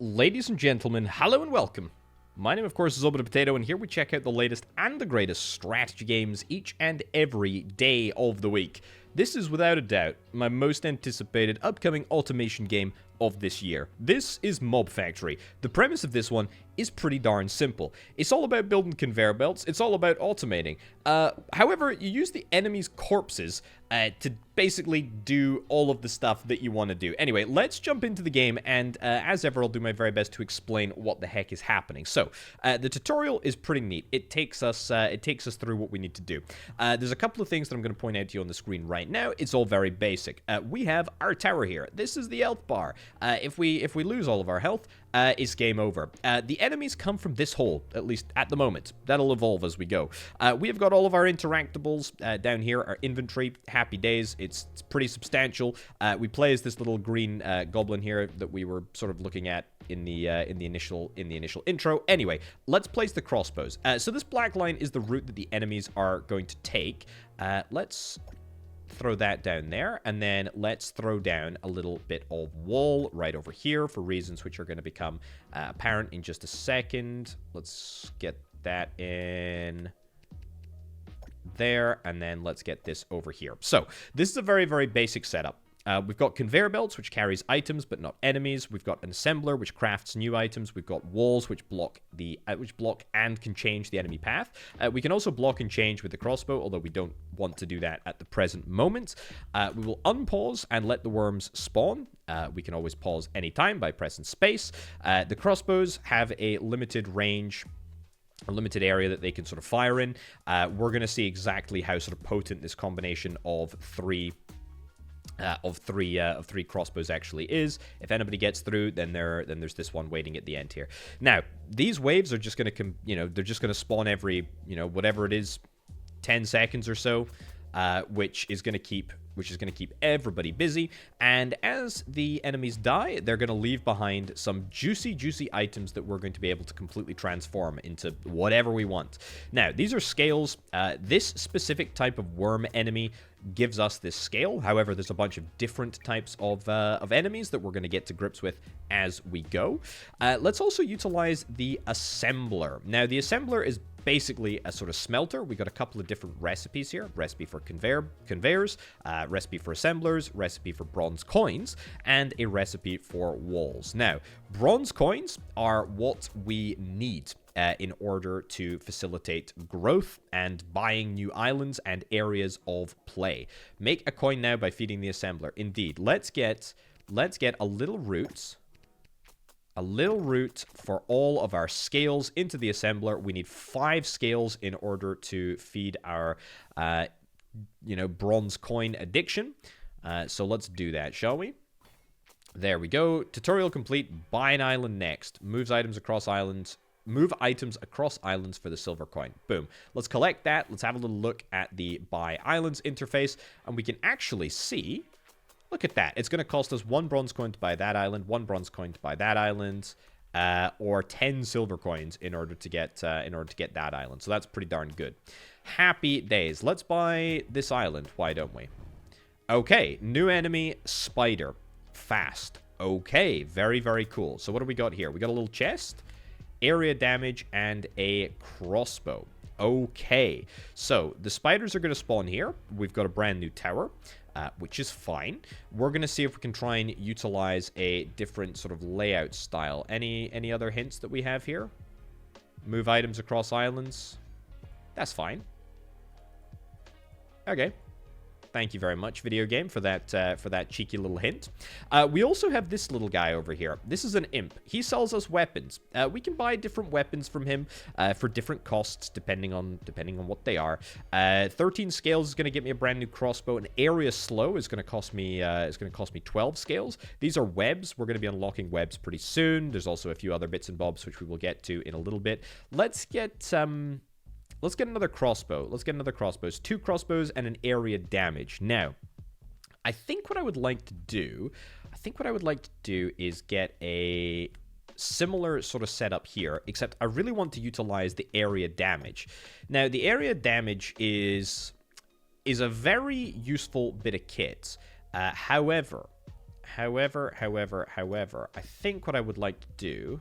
Ladies and gentlemen, hello and welcome. My name, of course, is Orbital Potato, and here we check out the latest and the greatest strategy games each and every day of the week. This is, without a doubt, my most anticipated upcoming automation game of this year. This is Mob Factory. The premise of this one is pretty darn simple. It's all about building conveyor belts. It's all about automating. However, you use the enemy's corpses to basically do all of the stuff that you want to do. Anyway, let's jump into the game, and as ever, I'll do my very best to explain what the heck is happening. So, the tutorial is pretty neat. It takes us through what we need to do. There's a couple of things that I'm going to point out to you on the screen right now. It's all very basic. We have our tower here. This is the health bar. If we lose all of our health, it's game over. The enemies come from this hole, at least at the moment. That'll evolve as we go. We have got all of our interactables down here, our inventory. Happy days. It's pretty substantial. We play as this little green goblin here that we were sort of looking at in the initial intro. Anyway, let's place the crossbows. So this black line is the route that the enemies are going to take. Let's throw that down there, and then let's throw down a little bit of wall right over here for reasons which are going to become apparent in just a second. Let's get that in there, and then let's get this over here. So this is a very, very basic setup. We've got conveyor belts, which carries items but not enemies. We've got an assembler, which crafts new items. We've got walls, which block and can change the enemy path. We can also block and change with the crossbow, although we don't want to do that at the present moment. We will unpause and let the worms spawn. We can always pause anytime by pressing space. The crossbows have a limited range, a limited area that they can sort of fire in. We're going to see exactly how sort of potent this combination of three crossbows actually is. If anybody gets through, then there's this one waiting at the end here. Now, these waves are just going to they're just going to spawn every, whatever it is, 10 seconds or so, which is going to keep everybody busy. And as the enemies die, they're going to leave behind some juicy items that we're going to be able to completely transform into whatever we want. Now, these are scales. This specific type of worm enemy gives us this scale. However, there's a bunch of different types of enemies that we're going to get to grips with as we go. Let's also utilize the assembler. Now, the assembler is basically a sort of smelter. We got a couple of different recipes here. Recipe for conveyors, recipe for assemblers, recipe for bronze coins, and a recipe for walls. Now, bronze coins are what we need in order to facilitate growth and buying new islands and areas of play. Make a coin now by feeding the assembler. Indeed. Let's get a little root. A little root for all of our scales into the assembler. We need 5 scales in order to feed our, bronze coin addiction. So let's do that, shall we? There we go. Tutorial complete. Buy an island next. Move items across islands for the silver coin. Boom. Let's collect that. Let's have a little look at the buy islands interface, and we can actually see. Look at that. It's going to cost us 1 bronze coin to buy that island, 1 bronze coin to buy that island, or 10 silver coins in order to get that island. So that's pretty darn good. Happy days. Let's buy this island. Why don't we? Okay. New enemy, spider. Fast. Okay. Very, very cool. So what do we got here? We got a little chest, area damage, and a crossbow. Okay. So the spiders are going to spawn here. We've got a brand new tower, which is fine. We're going to see if we can try and utilize a different sort of layout style. Any other hints that we have here? Move items across islands. That's fine. Okay. Thank you very much, video game, for that cheeky little hint. We also have this little guy over here. This is an imp. He sells us weapons. We can buy different weapons from him for different costs, depending on what they are. 13 scales is going to get me a brand new crossbow. An area slow is going to cost me 12 scales. These are webs. We're going to be unlocking webs pretty soon. There's also a few other bits and bobs which we will get to in a little bit. Let's get another crossbow. Let's get another crossbows. 2 crossbows and an area damage. Now, I think what I would like to do is get a similar sort of setup here, except I really want to utilize the area damage. Now, the area damage is a very useful bit of kit. However, However, I think what I would like to do,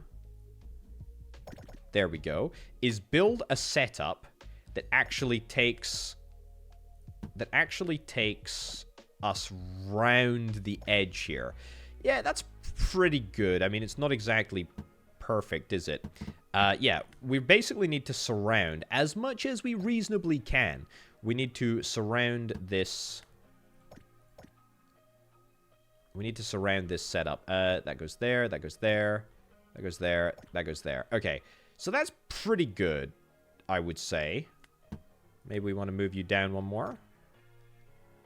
there we go, is build a setup that actually takes us round the edge here. Yeah, that's pretty good. I mean, it's not exactly perfect, is it? Yeah, we basically need to surround as much as we reasonably can. We need to surround this. We need to surround this setup. That goes there, that goes there, that goes there, that goes there. Okay, so that's pretty good, I would say. Maybe we want to move you down one more.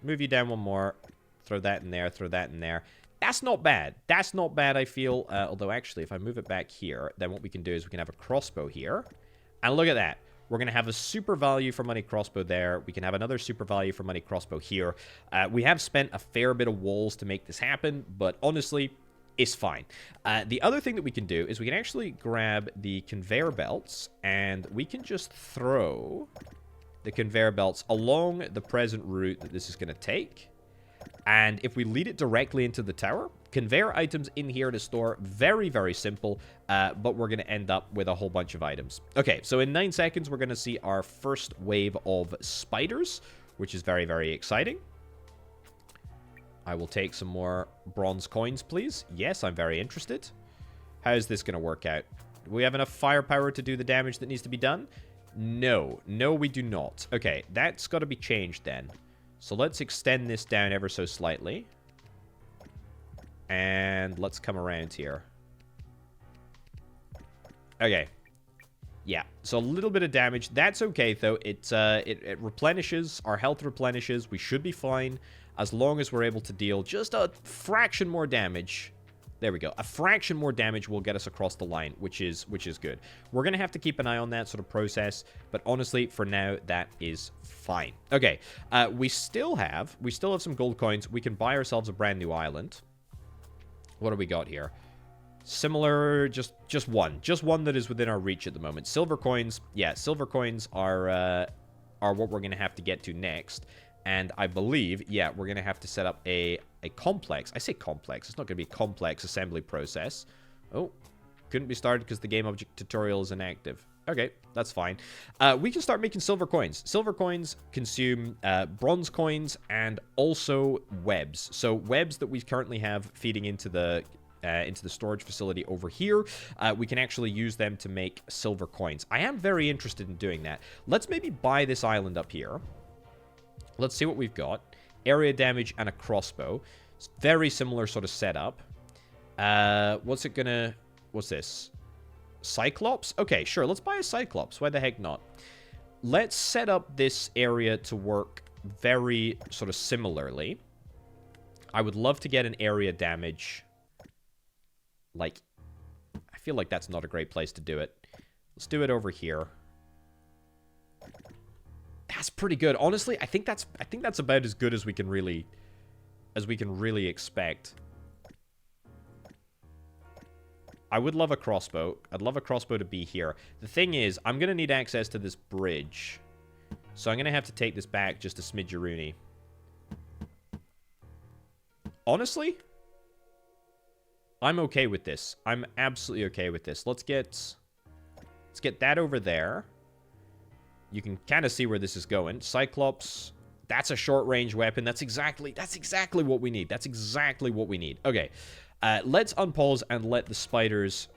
Move you down one more. Throw that in there, throw that in there. That's not bad. That's not bad, I feel. Although, actually, if I move it back here, then what we can do is we can have a crossbow here. And look at that. We're going to have a super value for money crossbow there. We can have another super value for money crossbow here. We have spent a fair bit of walls to make this happen, but honestly, it's fine. The other thing that we can do is we can actually grab the conveyor belts, and we can just throw the conveyor belts along the present route that this is going to take. And if we lead it directly into the tower, conveyor items in here to store, very, very simple, but we're going to end up with a whole bunch of items. Okay, so in 9 seconds, we're going to see our first wave of spiders, which is very, very exciting. I will take some more bronze coins, please. Yes, I'm very interested. How is this going to work out? Do we have enough firepower to do the damage that needs to be done? No. No, we do not. Okay, that's got to be changed then. So let's extend this down ever so slightly. And let's come around here. Okay. Yeah, so a little bit of damage. That's okay, though. It replenishes. Our health replenishes. We should be fine as long as we're able to deal just a fraction more damage. There we go. A fraction more damage will get us across the line, which is good. We're going to have to keep an eye on that sort of process, but honestly, for now, that is fine. Okay, we still have some gold coins. We can buy ourselves a brand new island. What do we got here? Similar, just one that is within our reach at the moment. Silver coins, yeah, silver coins are what we're going to have to get to next. And I believe, yeah, we're going to have to set up a complex. I say complex. It's not going to be a complex assembly process. Oh, couldn't be started because the game object tutorial is inactive. Okay, that's fine. We can start making silver coins. Silver coins consume bronze coins and also webs. So webs that we currently have feeding into the storage facility over here, we can actually use them to make silver coins. I am very interested in doing that. Let's maybe buy this island up here. Let's see what we've got. Area damage and a crossbow. It's very similar sort of setup. What's this? Cyclops? Okay, sure. Let's buy a Cyclops. Why the heck not? Let's set up this area to work very sort of similarly. I would love to get an area damage. Like, I feel like that's not a great place to do it. Let's do it over here. That's pretty good. Honestly, I think that's about as good as we can really expect. I would love a crossbow. I'd love a crossbow to be here. The thing is, I'm going to need access to this bridge. So I'm going to have to take this back just a smidgeroony. Honestly, I'm okay with this. I'm absolutely okay with this. Let's get that over there. You can kind of see where this is going. Cyclops, that's a short-range weapon. That's exactly what we need. That's exactly what we need. Okay, let's unpause and let the spiders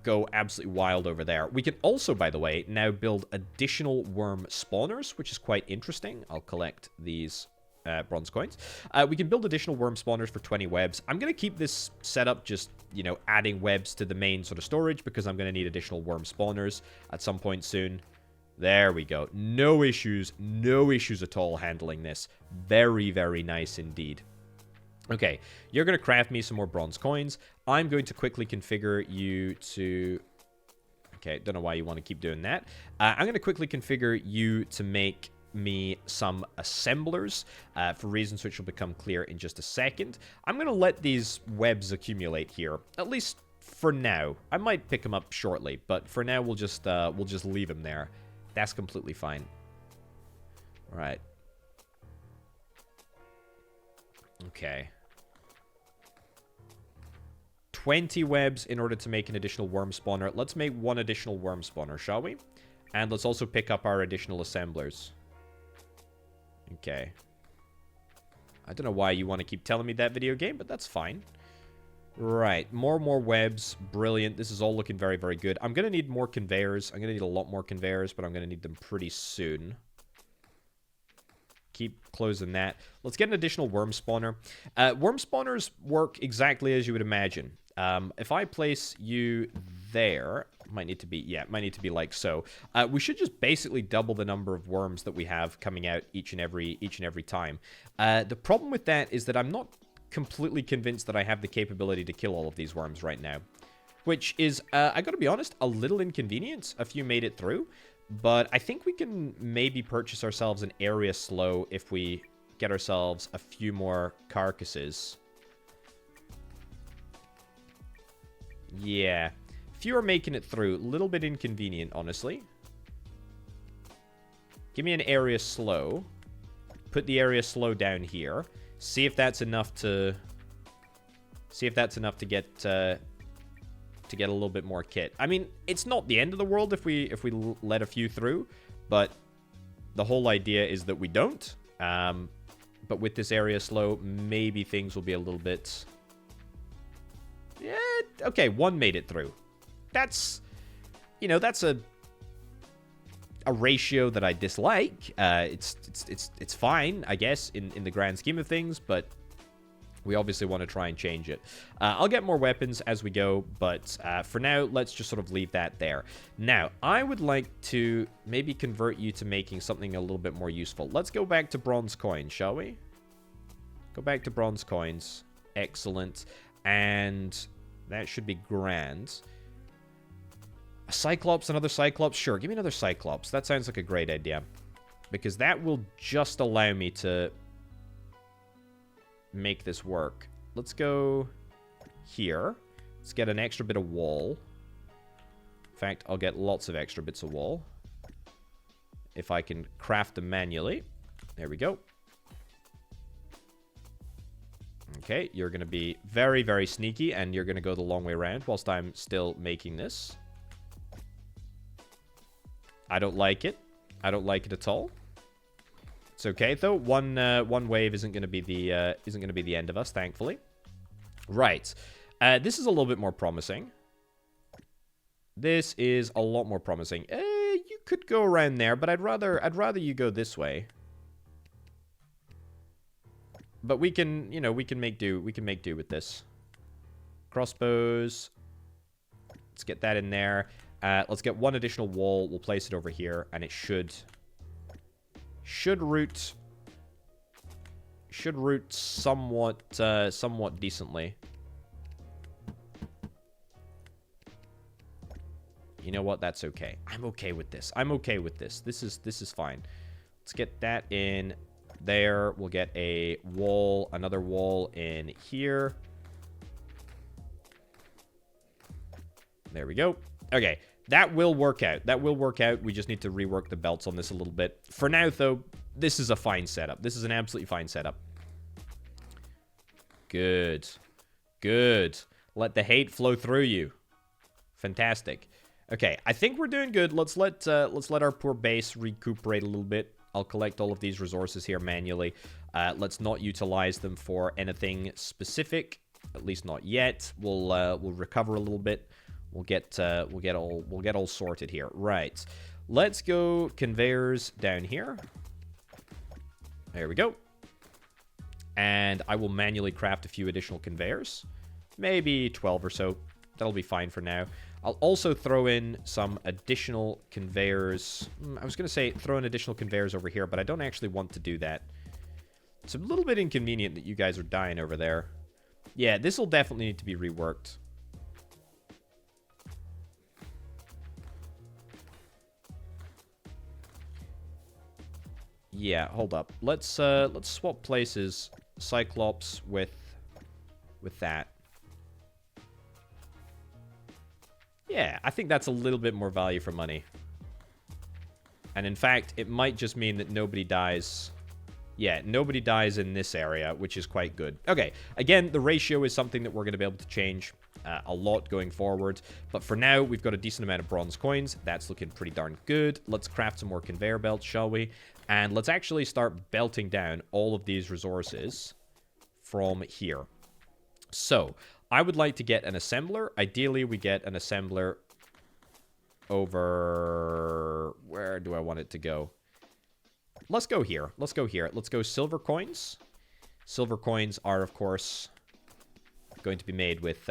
go absolutely wild over there. We can also, by the way, now build additional worm spawners, which is quite interesting. I'll collect these bronze coins. We can build additional worm spawners for 20 webs. I'm going to keep this setup just, you know, adding webs to the main sort of storage because I'm going to need additional worm spawners at some point soon. There we go. No issues at all handling this. Very, very nice indeed. Okay, you're going to craft me some more bronze coins. I'm going to quickly configure you to... Okay, don't know why you want to keep doing that. I'm going to quickly configure you to make me some assemblers for reasons which will become clear in just a second. I'm going to let these webs accumulate here, at least for now. I might pick them up shortly, but for now we'll just leave them there. That's completely fine. All right. Okay. 20 webs in order to make an additional worm spawner. Let's make one additional worm spawner, shall we? And let's also pick up our additional assemblers. Okay. I don't know why you want to keep telling me that, video game, but that's fine. Right, more webs. Brilliant. This is all looking very, very good. I'm going to need more conveyors. I'm going to need a lot more conveyors, but I'm going to need them pretty soon. Keep closing that. Let's get an additional worm spawner. Worm spawners work exactly as you would imagine. If I place you there, might need to be like so. We should just basically double the number of worms that we have coming out each and every time. The problem with that is that I'm not completely convinced that I have the capability to kill all of these worms right now, which is, I gotta be honest, a little inconvenient if you made it through. But I think we can maybe purchase ourselves an area slow if we get ourselves a few more carcasses. Yeah. Few are making it through. A little bit inconvenient, honestly. Give me an area slow. Put the area slow down here. See if that's enough to... to get a little bit more kit. I mean, it's not the end of the world if we let a few through, but the whole idea is that we don't. But with this area slow, maybe things will be a little bit... Yeah, okay, one made it through. That's, you know, that's a ratio that I dislike. It's fine, I guess, in the grand scheme of things, but we obviously want to try and change it. I'll get more weapons as we go, but for now, let's just sort of leave that there. Now, I would like to maybe convert you to making something a little bit more useful. Let's go back to bronze coins, shall we? Go back to bronze coins. Excellent. And that should be grand. A Cyclops, another Cyclops? Sure, give me another Cyclops. That sounds like a great idea. Because that will just allow me to make this work. Let's go here. Let's get an extra bit of wall. In fact, I'll get lots of extra bits of wall. If I can craft them manually. There we go. Okay, you're going to be very, very sneaky, and you're going to go the long way around whilst I'm still making this. I don't like it. I don't like it at all. It's okay though. One wave isn't going to be the end of us, thankfully. Right. This is a little bit more promising. This is a lot more promising. You could go around there, but I'd rather you go this way. But we can, you know, we can make do with this. Crossbows. Let's get that in there. Let's get one additional wall. We'll place it over here, and it should root somewhat decently. You know what? That's okay. I'm okay with this. I'm okay with this. This is fine. Let's get that in there. We'll get a wall, another wall in here. There we go. Okay. That will work out. That will work out. We just need to rework the belts on this a little bit. For now, though, this is a fine setup. This is an absolutely fine setup. Good. Good. Let the hate flow through you. Fantastic. Okay, I think we're doing good. Let's let our poor base recuperate a little bit. I'll collect all of these resources here manually. Let's not utilize them for anything specific, at least not yet. We'll recover a little bit. We'll get all sorted here. Right. Let's go conveyors down here. There we go. And I will manually craft a few additional conveyors. Maybe 12 or so. That'll be fine for now. I'll also throw in some additional conveyors. I was going to say throw in additional conveyors over here, but I don't actually want to do that. It's a little bit inconvenient that you guys are dying over there. Yeah, this will definitely need to be reworked. Yeah, hold up. Let's swap places Cyclops with that. Yeah, I think that's a little bit more value for money. And in fact, it might just mean that nobody dies. Yeah, nobody dies in this area, which is quite good. Okay, again, the ratio is something that we're going to be able to change. a lot going forward. But for now, we've got a decent amount of bronze coins. That's looking pretty darn good. Let's craft some more conveyor belts, shall we? And let's actually start belting down all of these resources from here. So, I would like to get an assembler. Ideally, we get an assembler over... Where do I want it to go? Let's go here. Let's go here. Let's go silver coins. Silver coins are, of course, going to be made with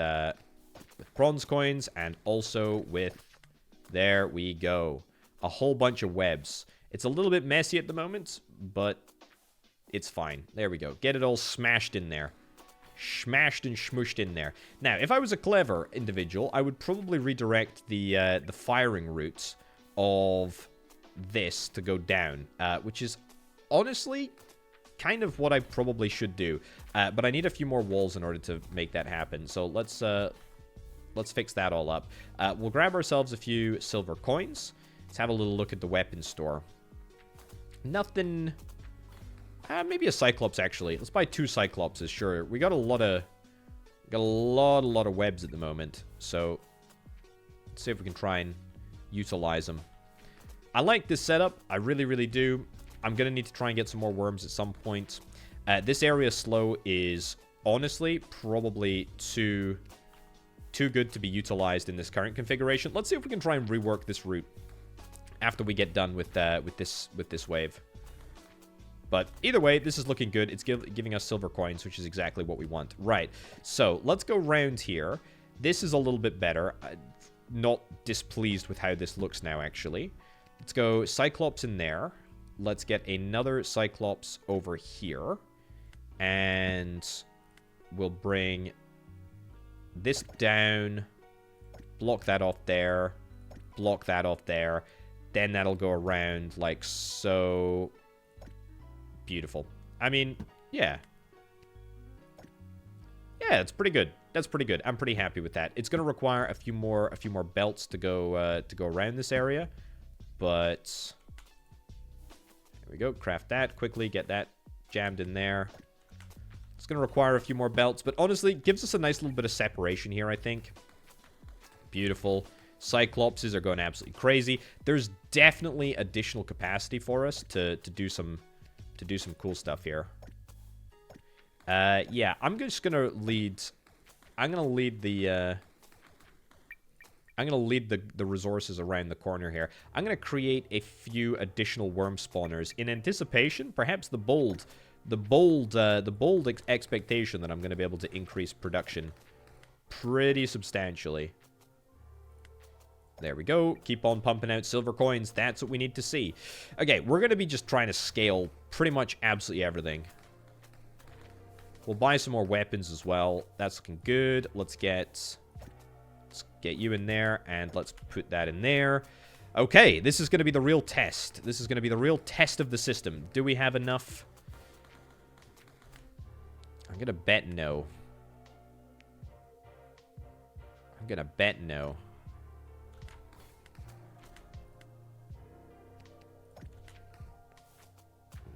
bronze coins and also with... There we go. A whole bunch of webs. It's a little bit messy at the moment, but it's fine. There we go. Get it all smashed in there. Smashed and smushed in there. Now, if I was a clever individual, I would probably redirect the firing routes of this to go down, which is honestly kind of what I probably should do. But I need a few more walls in order to make that happen. So let's fix that all up. We'll grab ourselves a few silver coins. Let's have a little look at the weapon store. Nothing... maybe a Cyclops, actually. Let's buy 2 Cyclopses, sure. We got a lot of... webs at the moment. So, let's see if we can try and utilize them. I like this setup. I really, really do. I'm going to need to try and get some more worms at some point. This area slow is, honestly, probably too good to be utilized in this current configuration. Let's see if we can try and rework this route after we get done with this wave. But either way, this is looking good. It's giving us silver coins, which is exactly what we want. Right. So let's go round here. This is a little bit better. Not displeased with how this looks now, actually. Let's go Cyclops in there. Let's get another Cyclops over here. And we'll bring this down. Block that off there. Block that off there. Then that'll go around like so. Beautiful. I mean, yeah. Yeah, it's pretty good. That's pretty good. I'm pretty happy with that. It's going to require a few more belts to go around this area, but there we go. Craft that quickly. Get that jammed in there. It's going to require a few more belts, but honestly, gives us a nice little bit of separation here, I think. Beautiful. Cyclopses are going absolutely crazy. There's definitely additional capacity for us to do some cool stuff here. Yeah, I'm just gonna lead. I'm gonna lead the resources around the corner here. I'm gonna create a few additional worm spawners in anticipation, perhaps the bold expectation that I'm gonna be able to increase production pretty substantially. There we go. Keep on pumping out silver coins. That's what we need to see. Okay, we're going to be just trying to scale pretty much absolutely everything. We'll buy some more weapons as well. That's looking good. Let's get you in there, and let's put that in there. Okay, this is going to be the real test. This is going to be the real test of the system. Do we have enough? I'm going to bet no. I'm going to bet no.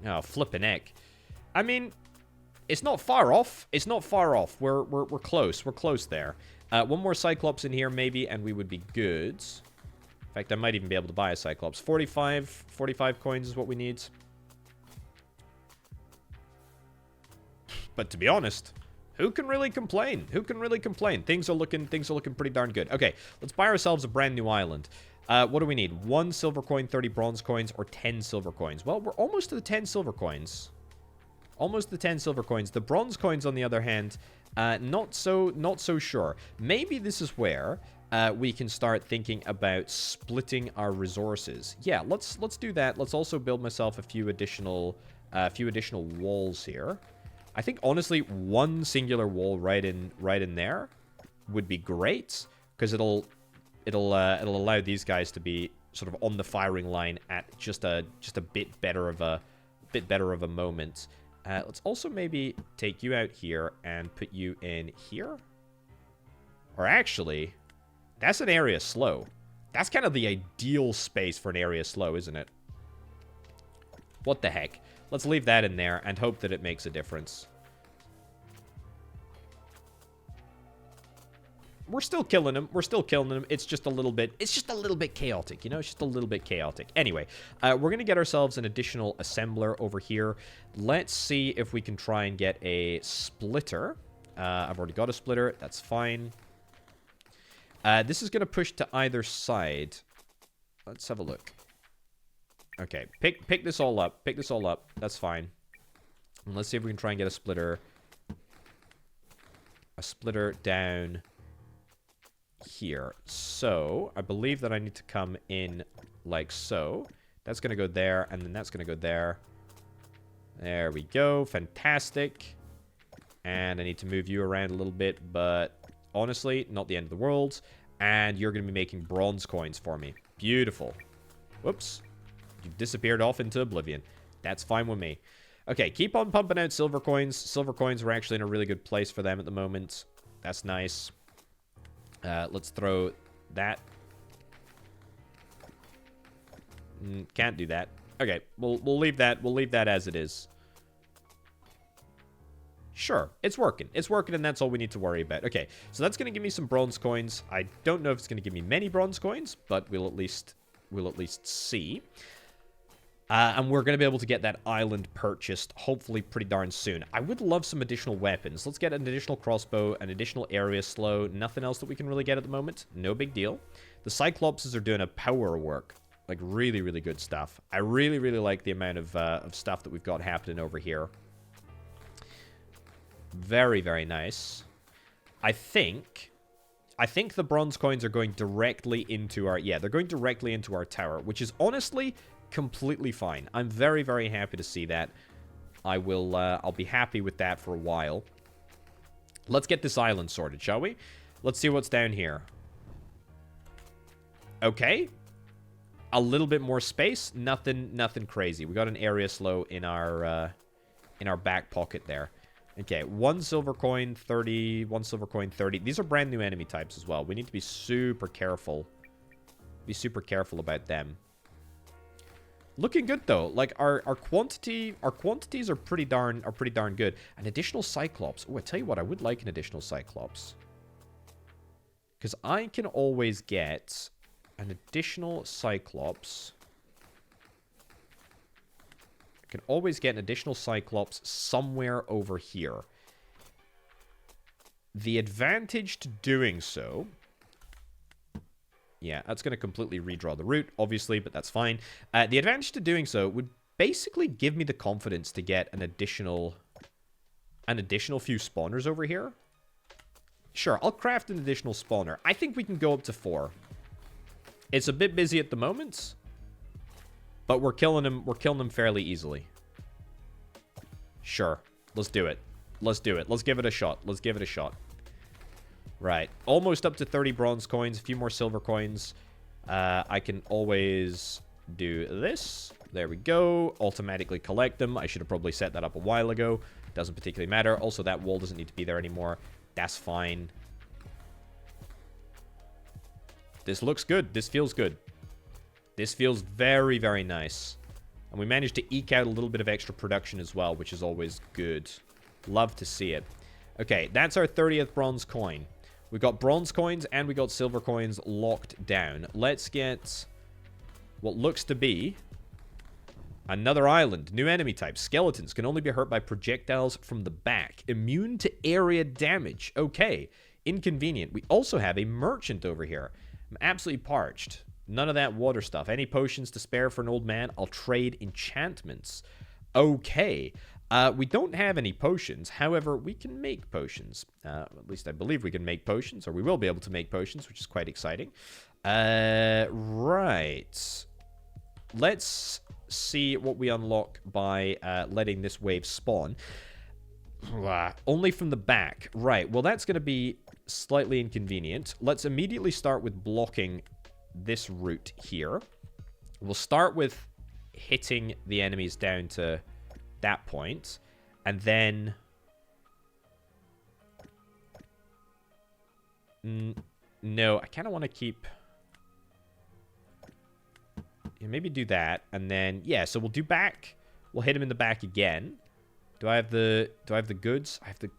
Oh, flippin' heck. I mean, it's not far off. It's not far off. We're close. We're close there. One more Cyclops in here, maybe, and we would be good. In fact, I might even be able to buy a Cyclops. 45 coins is what we need. But to be honest, who can really complain? Who can really complain? Things are looking pretty darn good. Okay, let's buy ourselves a brand new island. What do we need? 1 silver coin, 30 bronze coins, or 10 silver coins? Well, we're almost to the 10 silver coins. Almost the 10 silver coins. The bronze coins, on the other hand, not so sure. Maybe this is where we can start thinking about splitting our resources. Yeah, let's do that. Let's also build myself a few additional walls here. I think honestly, one singular wall right in there would be great, because it'll allow these guys to be sort of on the firing line at just a bit better of a moment. Let's also maybe take you out here and put you in here. Or actually, that's an area slow. That's kind of the ideal space for an area slow, isn't it? What the heck? Let's leave that in there and hope that it makes a difference. we're still killing them. We're still killing them. It's just a little bit chaotic, you know? It's just a little bit chaotic. Anyway, we're going to get ourselves an additional assembler over here. Let's see if we can try and get a splitter. I've already got a splitter. That's fine. This is going to push to either side. Let's have a look. Okay, pick this all up. Pick this all up. That's fine. And let's see if we can try and get a splitter. A splitter down here. So, I believe that I need to come in like so. That's going to go there, and then that's going to go there. There we go. Fantastic. And I need to move you around a little bit, but honestly, not the end of the world. And you're going to be making bronze coins for me. Beautiful. Whoops. You've disappeared off into oblivion. That's fine with me. Okay, keep on pumping out silver coins. Silver coins are actually in a really good place for them at the moment. That's nice. Let's throw that. Can't do that. Okay, we'll leave that. We'll leave that as it is. Sure, it's working. It's working, and that's all we need to worry about. Okay, so that's going to give me some bronze coins. I don't know if it's going to give me many bronze coins, but we'll at least see. And we're going to be able to get that island purchased, hopefully pretty darn soon. I would love some additional weapons. Let's get an additional crossbow, an additional area slow. Nothing else that we can really get at the moment. No big deal. The Cyclopses are doing a power work. Like, really, really good stuff. I really, really like the amount of stuff that we've got happening over here. Very, very nice. I think the bronze coins are going directly into our... Yeah, they're going directly into our tower, which is honestly completely fine. I'm very, very happy to see that. I'll be happy with that for a while. Let's get this island sorted, shall we? Let's see what's down here. Okay. A little bit more space. Nothing crazy. We got an area slow in our back pocket there. Okay, 1 silver coin, 30. 1 silver coin, 30. These are brand new enemy types as well. We need to be super careful. Be super careful about them. Looking good though. Like our quantities are pretty darn good. An additional Cyclops. Oh, I tell you what, I would like an additional Cyclops. Because I can always get an additional Cyclops. Can always get an additional Cyclops somewhere over here. The advantage to doing so... Yeah, that's going to completely redraw the route, obviously, but that's fine. The advantage to doing so would basically give me the confidence to get an additional few spawners over here. Sure, I'll craft an additional spawner. I think we can go up to 4. It's a bit busy at the moment. But we're killing them fairly easily. Sure. Let's do it. Let's do it. Let's give it a shot. Let's give it a shot. Right. Almost up to 30 bronze coins. A few more silver coins. I can always do this. There we go. Automatically collect them. I should have probably set that up a while ago. Doesn't particularly matter. Also, that wall doesn't need to be there anymore. That's fine. This looks good. This feels good. This feels very, very nice. And we managed to eke out a little bit of extra production as well, which is always good. Love to see it. Okay, that's our 30th bronze coin. We got bronze coins and we got silver coins locked down. Let's get what looks to be another island. New enemy type. Skeletons can only be hurt by projectiles from the back. Immune to area damage. Okay, inconvenient. We also have a merchant over here. I'm absolutely parched. None of that water stuff. Any potions to spare for an old man? I'll trade enchantments. Okay. We don't have any potions. However, we can make potions. At least I believe we can make potions, or we will be able to make potions, which is quite exciting. Right. Let's see what we unlock by letting this wave spawn. Only from the back. Right. Well, that's going to be slightly inconvenient. Let's immediately start with blocking this route here. We'll start with hitting the enemies down to that point, and then no, I kind of want to keep, yeah, maybe do that, and then yeah, so we'll do back. We'll hit him in the back again. Do I have the goods? I have the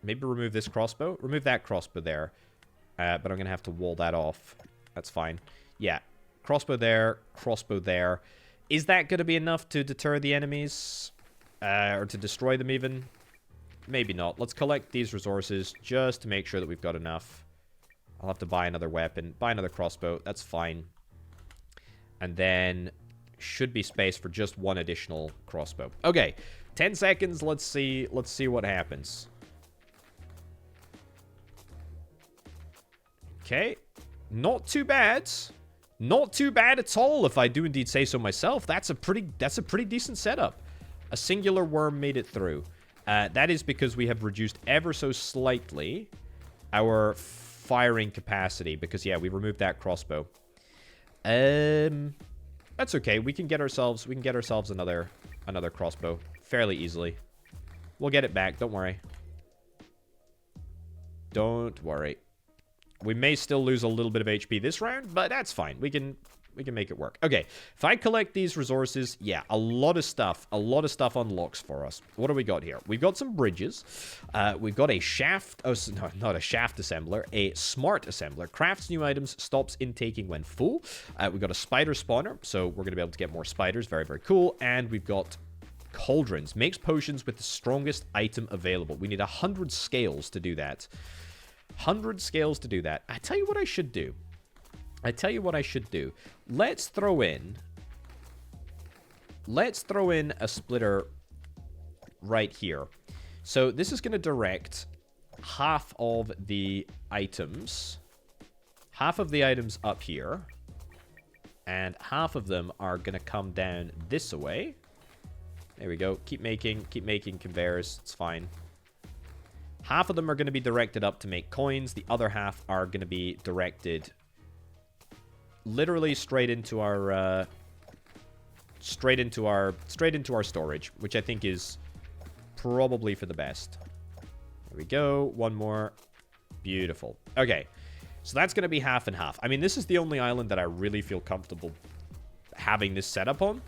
Maybe remove this crossbow. Remove that crossbow there. But I'm going to have to wall that off. That's fine. Yeah. Crossbow there. Crossbow there. Is that going to be enough to deter the enemies? Or to destroy them even? Maybe not. Let's collect these resources just to make sure that we've got enough. I'll have to buy another weapon. Buy another crossbow. That's fine. And then should be space for just one additional crossbow. Okay. 10 seconds. Let's see what happens. Okay. Not too bad. Not too bad at all, if I do indeed say so myself. That's a pretty decent setup. A singular worm made it through. That is because we have reduced ever so slightly our firing capacity. Because, yeah, we removed that crossbow. That's okay. We can get ourselves another crossbow fairly easily. We'll get it back. Don't worry. Don't worry. We may still lose a little bit of HP this round, but that's fine. We can make it work. Okay, if I collect these resources, yeah, a lot of stuff unlocks for us. What do we got here? We've got some bridges. We've got a shaft. Oh, no, not a shaft assembler. A smart assembler. Crafts new items. Stops intaking when full. We've got a spider spawner, so we're going to be able to get more spiders. Very, very cool. And we've got cauldrons. Makes potions with the strongest item available. We need 100 scales to do that. 100 scales to do that. I tell you what I should do. Let's throw in a splitter right here. So this is going to direct half of the items up here, and half of them are going to come down this way. There we go. Keep making conveyors. It's fine. Half of them are going to be directed up to make coins. The other half are going to be directed literally straight into our storage, which I think is probably for the best. There we go. One more. Beautiful. Okay. So that's going to be half and half. I mean, this is the only island that I really feel comfortable having this setup on.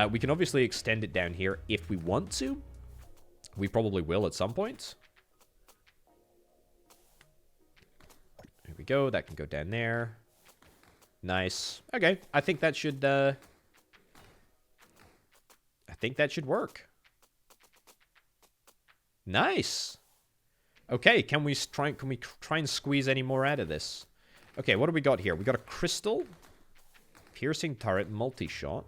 We can obviously extend it down here if we want to. We probably will at some point. There we go. That can go down there. Nice. Okay. I think that should work. Nice. Okay, can we try and squeeze any more out of this? Okay, what do we got here? We got a crystal, piercing turret, multi-shot,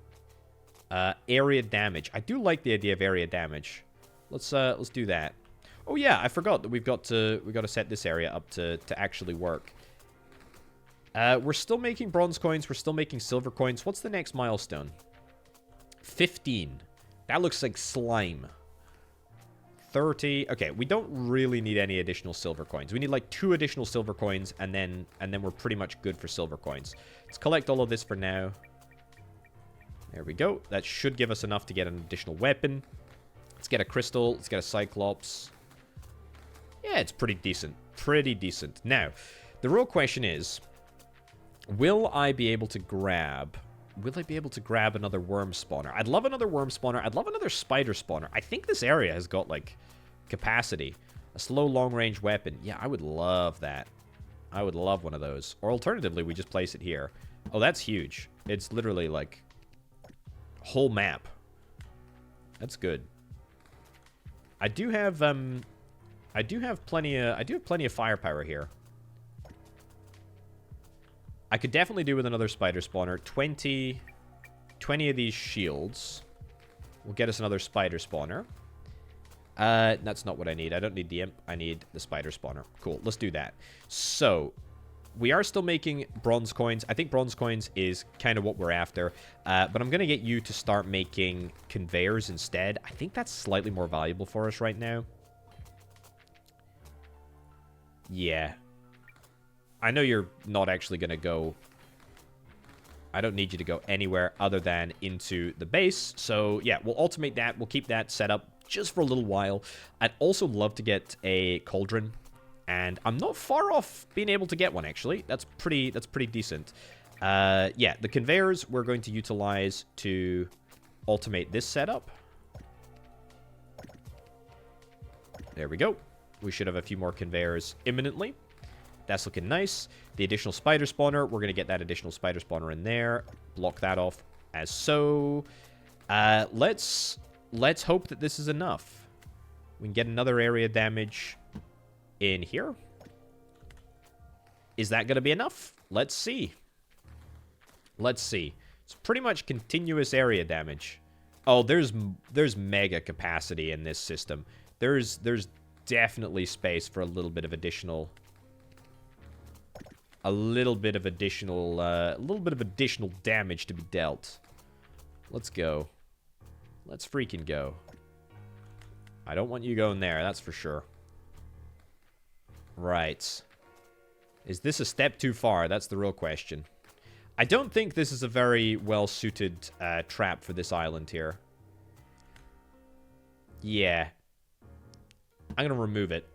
area damage. I do like the idea of area damage. Let's do that. Oh yeah, I forgot that we've got to set this area up to actually work. We're still making bronze coins. We're still making silver coins. What's the next milestone? 15. That looks like slime. 30. Okay, we don't really need any additional silver coins. We need like 2 additional silver coins, and then we're pretty much good for silver coins. Let's collect all of this for now. There we go. That should give us enough to get an additional weapon. Let's get a crystal. Let's get a cyclops. Yeah, it's pretty decent. Pretty decent. Now, the real question is, will I be able to grab another worm spawner? I'd love another worm spawner. I'd love another spider spawner. I think this area has got, like, capacity. A slow long-range weapon. Yeah, I would love that. I would love one of those. Or alternatively, we just place it here. Oh, that's huge. It's literally, like, whole map. That's good. I do have plenty of firepower here. I could definitely do with another spider spawner. 20 of these shields will get us another spider spawner. That's not what I need. I don't need the imp. I need the spider spawner. Cool. Let's do that. So, we are still making bronze coins. I think bronze coins is kind of what we're after. But I'm going to get you to start making conveyors instead. I think that's slightly more valuable for us right now. Yeah. I know you're not actually going to go... I don't need you to go anywhere other than into the base. So, yeah, we'll ultimate that. We'll keep that set up just for a little while. I'd also love to get a cauldron. And I'm not far off being able to get one, actually. That's pretty decent. Yeah, the conveyors we're going to utilize to ultimate this setup. There we go. We should have a few more conveyors imminently. That's looking nice. The additional spider spawner, we're going to get that additional spider spawner in there. Block that off as so. Let's hope that this is enough. We can get another area damage in here. Is that going to be enough? Let's see. Let's see. It's pretty much continuous area damage. Oh, there's mega capacity in this system. There's definitely space for a little bit of additional damage to be dealt. Let's go. Let's freaking go. I don't want you going there, that's for sure. Right. Is this a step too far? That's the real question. I don't think this is a very well-suited trap for this island here. Yeah. I'm going to remove it.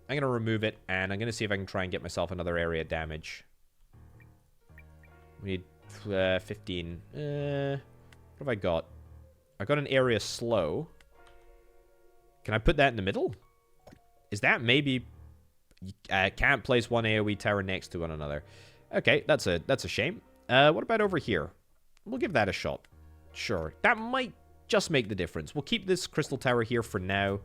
I'm going to remove it, and I'm going to see if I can try and get myself another area damage. We need 15. What have I got? I got an area slow. Can I put that in the middle? Is that maybe... can't place one AoE tower next to one another. Okay, that's a shame. What about over here? We'll give that a shot. Sure. That might just make the difference. We'll keep this crystal tower here for now.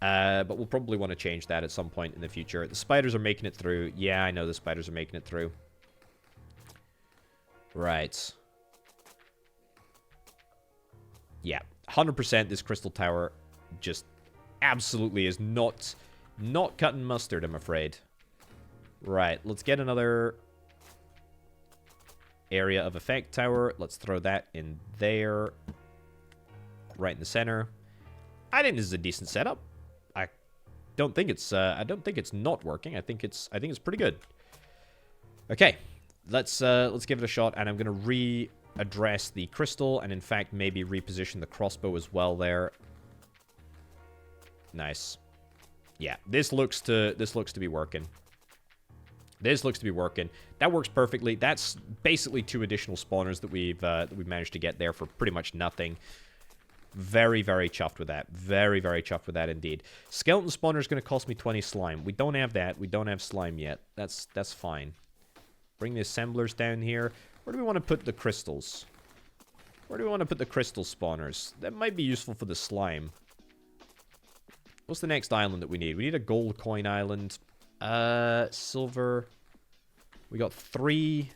But we'll probably want to change that at some point in the future. The spiders are making it through. Yeah, I know the spiders are making it through. Right. Yeah, 100% this crystal tower just absolutely is not cutting mustard, I'm afraid. Right, let's get another area of effect tower. Let's throw that in there. Right in the center. I think this is a decent setup. I don't think it's not working. I think it's pretty good. Okay. Let's give it a shot, and I'm gonna readdress the crystal, and in fact maybe reposition the crossbow as well there. Nice. Yeah, this looks to be working. This looks to be working. That works perfectly. That's basically 2 additional spawners that we've managed to get there for pretty much nothing. Very, very chuffed with that. Very, very chuffed with that indeed. Skeleton spawner is going to cost me 20 slime. We don't have that. We don't have slime yet. That's fine. Bring the assemblers down here. Where do we want to put the crystals? Where do we want to put the crystal spawners? That might be useful for the slime. What's the next island that we need? We need a gold coin island. Silver. We got 3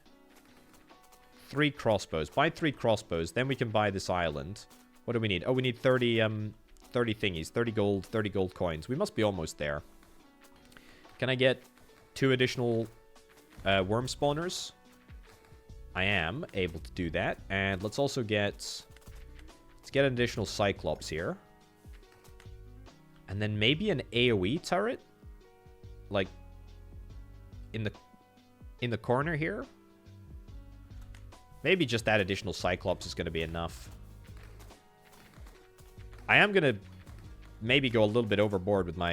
crossbows. Buy 3 crossbows, then we can buy this island. What do we need? Oh, we need 30 thingies. 30 gold coins. We must be almost there. Can I get 2 additional worm spawners? I am able to do that. And let's also get... Let's get an additional Cyclops here. And then maybe an AoE turret? Like... In the corner here? Maybe just that additional Cyclops is going to be enough. I am going to maybe go a little bit overboard with my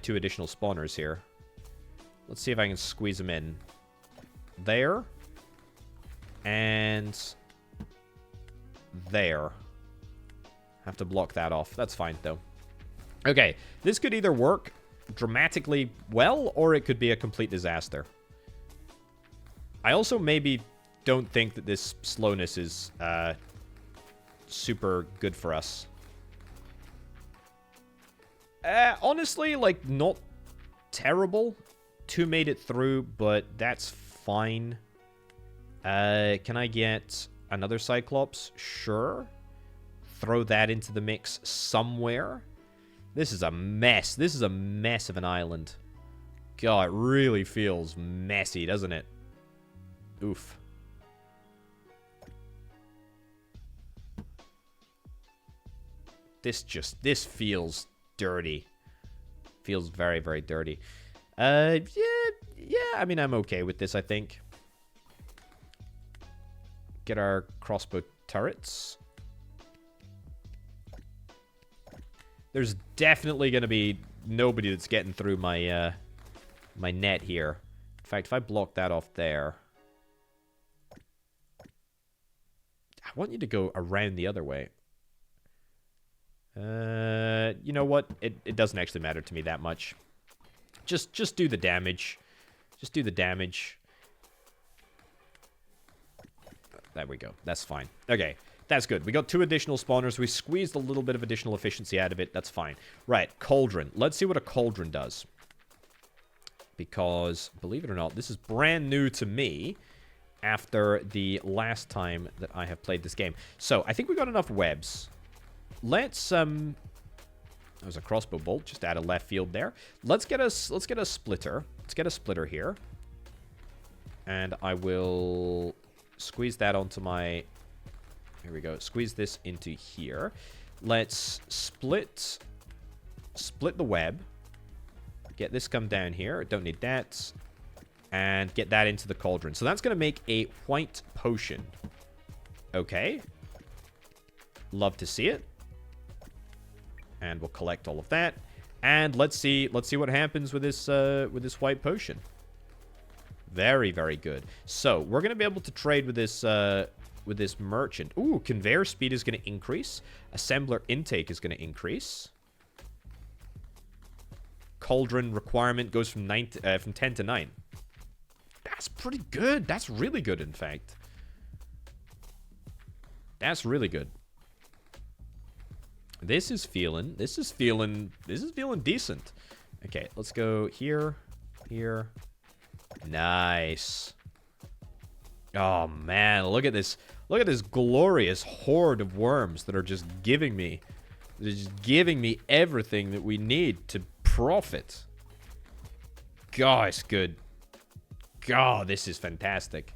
2 additional spawners here. Let's see if I can squeeze them in. There. And there. Have to block that off. That's fine, though. Okay. This could either work dramatically well, or it could be a complete disaster. I also maybe don't think that this slowness is super good for us. Honestly, like, not terrible. 2 made it through, but that's fine. Can I get another Cyclops? Sure. Throw that into the mix somewhere. This is a mess. This is a mess of an island. God, it really feels messy, doesn't it? Oof. This feels dirty. Feels very, very dirty. Yeah, I mean, I'm okay with this, I think. Get our crossbow turrets. There's definitely going to be nobody that's getting through my my net here. In fact, if I block that off there... I want you to go around the other way. You know what? It doesn't actually matter to me that much. Just do the damage. Just do the damage. There we go. That's fine. Okay. That's good. We got 2 additional spawners. We squeezed a little bit of additional efficiency out of it. That's fine. Right. Cauldron. Let's see what a cauldron does. Because, believe it or not, this is brand new to me after the last time that I have played this game. So, I think we got enough webs. Let's, there's a crossbow bolt just out of left field there. Let's get a splitter. Let's get a splitter here. And I will squeeze that onto my... Here we go. Squeeze this into here. Let's split the web. Get this come down here. Don't need that. And get that into the cauldron. So that's going to make a white potion. Okay. Love to see it. And we'll collect all of that. And let's see what happens with this white potion. Very, very good. So we're going to be able to trade with this merchant. Ooh, conveyor speed is going to increase. Assembler intake is going to increase. Cauldron requirement goes from 10 to 9. That's pretty good. That's really good, in fact. That's really good. This is feeling decent. Okay, let's go here, here. Nice. Oh man, look at this. Look at this glorious horde of worms that are just giving me everything that we need to profit. God, it's good. God, this is fantastic.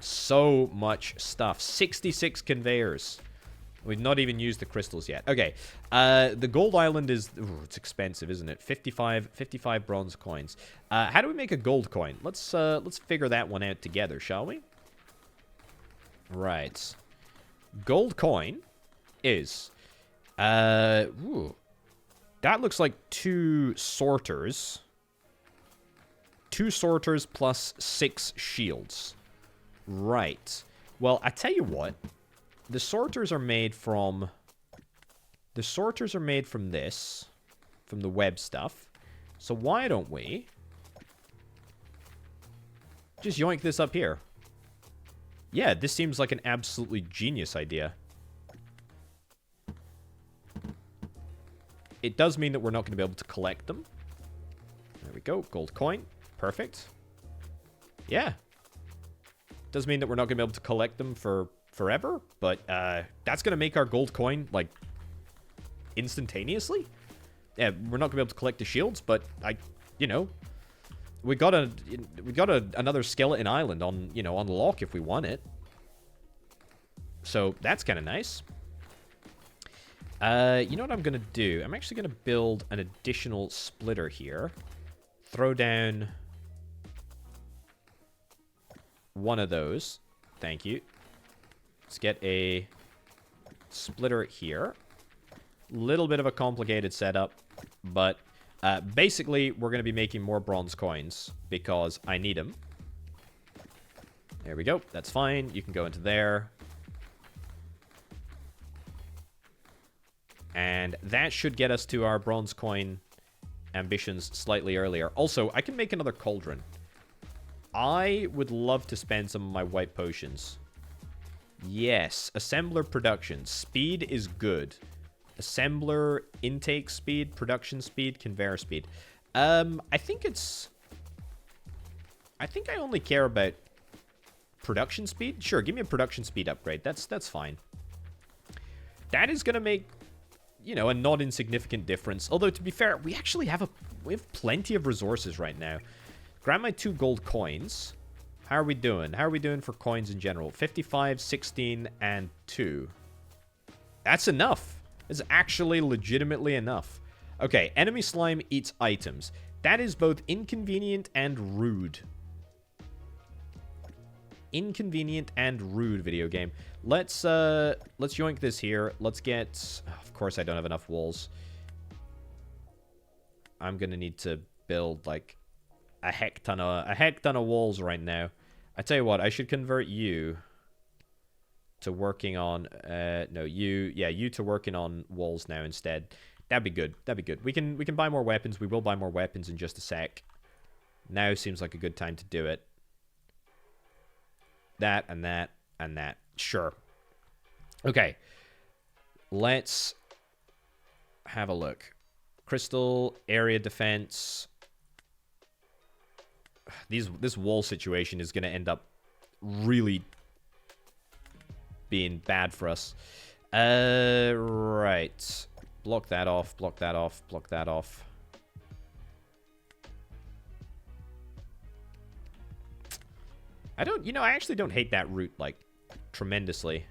So much stuff. 66 conveyors. We've not even used the crystals yet. Okay. The gold island is... Ooh, it's expensive, isn't it? 55 bronze coins. How do we make a gold coin? Let's figure that one out together, shall we? Right. Gold coin is... Ooh. That looks like 2 sorters. 2 sorters plus 6 shields. Right. Well, I tell you what. The sorters are made from... The sorters are made from this. From the web stuff. So why don't we... just yoink this up here. Yeah, this seems like an absolutely genius idea. It does mean that we're not going to be able to collect them. There we go. Gold coin. Perfect. Yeah. Does mean that we're not going to be able to collect them for... forever, but that's gonna make our gold coin like instantaneously. Yeah, we're not gonna be able to collect the shields, but we got another skeleton island on on lock if we want it. So that's kind of nice. You know what I'm gonna do? I'm actually gonna build an additional splitter here. Throw down one of those. Thank you. Let's get a splitter here. Little bit of a complicated setup, but basically we're going to be making more bronze coins because I need them. There we go. That's fine. You can go into there. And that should get us to our bronze coin ambitions slightly earlier. Also, I can make another cauldron. I would love to spend some of my white potions. Yes, assembler production. Speed is good. Assembler intake speed, production speed, conveyor speed. I think I only care about production speed. Sure, give me a production speed upgrade. That's fine. That is going to make, a not insignificant difference. Although, to be fair, we actually have plenty of resources right now. Grab my 2 gold coins. How are we doing? How are we doing for coins in general? 55, 16, and 2. That's enough. It's actually legitimately enough. Okay, enemy slime eats items. That is both inconvenient and rude. Inconvenient and rude, video game. Let's yoink this here. Let's get... Oh, of course I don't have enough walls. I'm gonna need to build, like, a heck ton of walls right now. I tell you what, I should convert you to working on... no, you... Yeah, you to working on walls now instead. That'd be good. That'd be good. We can buy more weapons. We will buy more weapons in just a sec. Now seems like a good time to do it. That and that and that. Sure. Okay. Let's have a look. Crystal, area defense. This wall situation is going to end up really being bad for us. Right. Block that off, block that off, block that off. I actually don't hate that route, like, tremendously.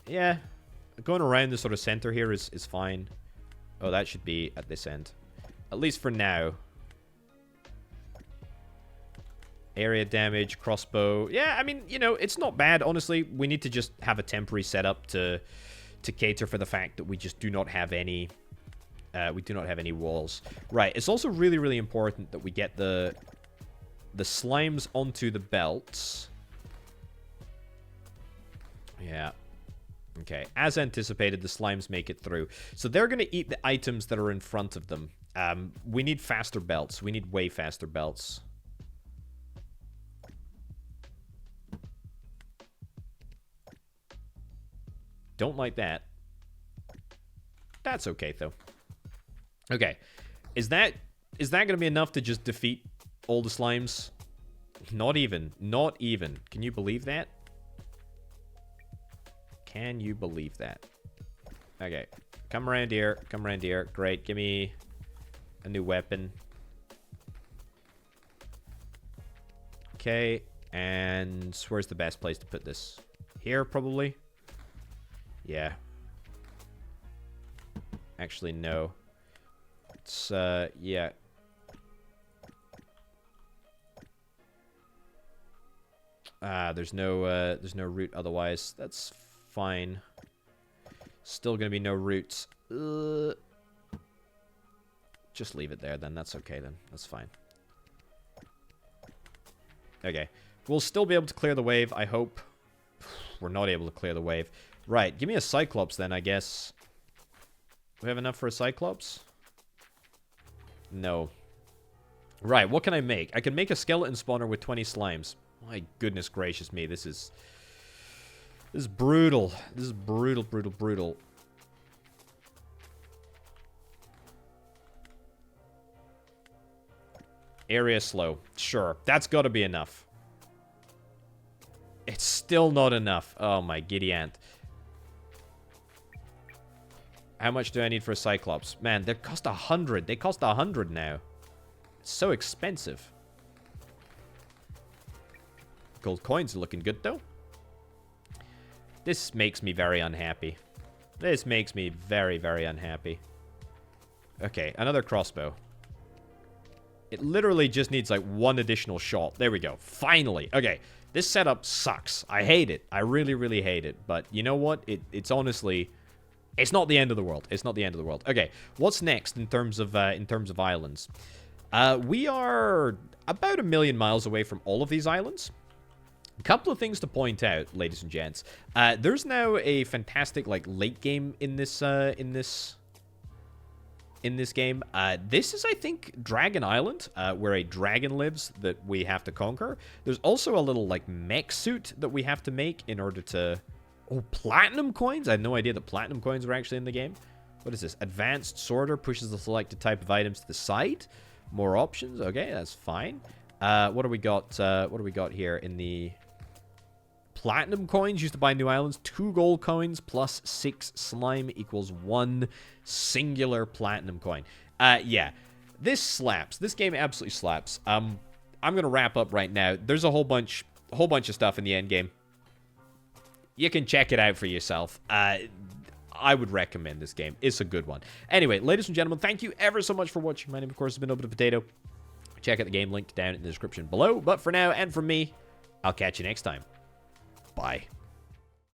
Yeah. Going around the sort of center here is fine. Oh, that should be at this end. At least for now. Area damage, crossbow. Yeah, I mean, it's not bad, honestly. We need to just have a temporary setup to cater for the fact that we just do not have any... we do not have any walls. Right, it's also really, really important that we get the slimes onto the belts. Yeah. Okay, as anticipated, the slimes make it through. So they're going to eat the items that are in front of them. We need faster belts. We need way faster belts. Don't like that. That's okay, though. Okay. Is that going to be enough to just defeat all the slimes? Not even. Not even. Can you believe that? Can you believe that? Okay. Come around here. Come around here. Great. Give me a new weapon. Okay. And where's the best place to put this? Here, probably? Yeah. Actually, no. It's, yeah. There's no route otherwise. That's fine. Still gonna be no routes. Just leave it there then. That's okay then. That's fine. Okay. We'll still be able to clear the wave, I hope. We're not able to clear the wave. Right. Give me a Cyclops then, I guess. Do we have enough for a Cyclops? No. Right. What can I make? I can make a skeleton spawner with 20 slimes. My goodness gracious me. This is brutal. This is brutal, brutal, brutal. Area slow. Sure. That's got to be enough. It's still not enough. Oh, my giddy aunt. How much do I need for a Cyclops? Man, they cost 100. They cost 100 now. It's so expensive. Gold coins are looking good, though. This makes me very unhappy. This makes me very, very unhappy. Okay, another crossbow. It literally just needs, like, one additional shot. There we go. Finally. Okay, this setup sucks. I hate it. I really, really hate it. But you know what? It's honestly... It's not the end of the world. It's not the end of the world. Okay, what's next in terms of islands? We are about 1 million miles away from all of these islands. A couple of things to point out, ladies and gents. There's now a fantastic late game in this game. This is, I think, Dragon Island, where a dragon lives that we have to conquer. There's also a little mech suit that we have to make in order to... Oh, platinum coins? I had no idea that platinum coins were actually in the game. What is this? Advanced sorter pushes the selected type of items to the side. More options. Okay, that's fine. What do we got? What do we got here in the platinum coins used to buy new islands? 2 gold coins plus 6 slime equals 1 singular platinum coin. Yeah, this slaps. This game absolutely slaps. I'm gonna wrap up right now. There's a whole bunch of stuff in the end game. You can check it out for yourself. I would recommend this game. It's a good one. Anyway, ladies and gentlemen, thank you ever so much for watching. My name, of course, has been Orbital Potato. Check out the game linked down in the description below. But for now, and from me, I'll catch you next time. Bye.